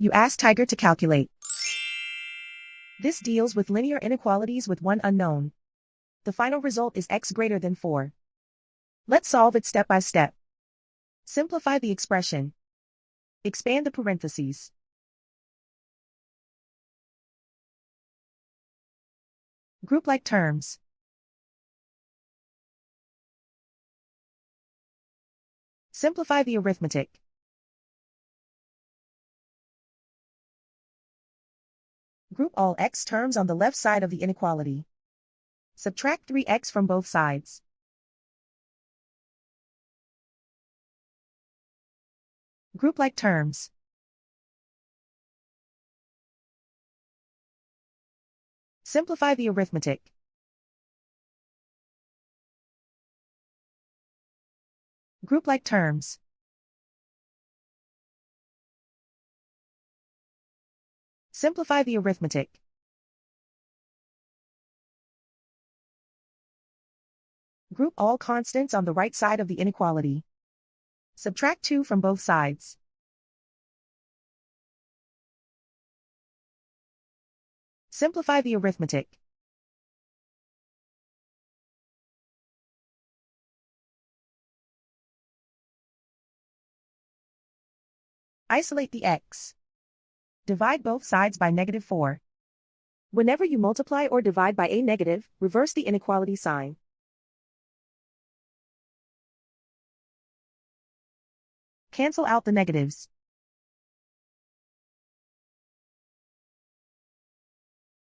You ask Tiger to calculate. This deals with linear inequalities with one unknown. The final result is x greater than 4. Let's solve it step by step. Simplify the expression. Expand the parentheses. Group like terms. Simplify the arithmetic. Group all x terms on the left side of the inequality. Subtract 3x from both sides. Group like terms. Simplify the arithmetic. Group like terms. Simplify the arithmetic. Group all constants on the right side of the inequality. Subtract 2 from both sides. Simplify the arithmetic. Isolate the x. Divide both sides by -4. Whenever you multiply or divide by a negative, reverse the inequality sign. Cancel out the negatives.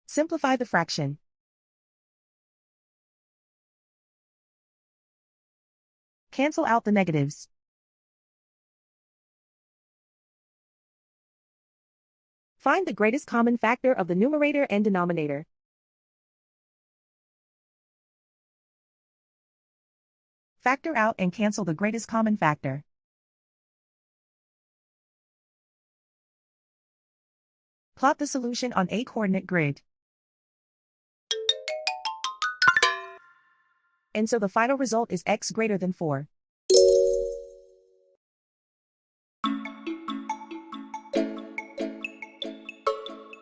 Simplify the fraction. Cancel out the negatives. Find the greatest common factor of the numerator and denominator. Factor out and cancel the greatest common factor. Plot the solution on a coordinate grid. And so the final result is x greater than 4.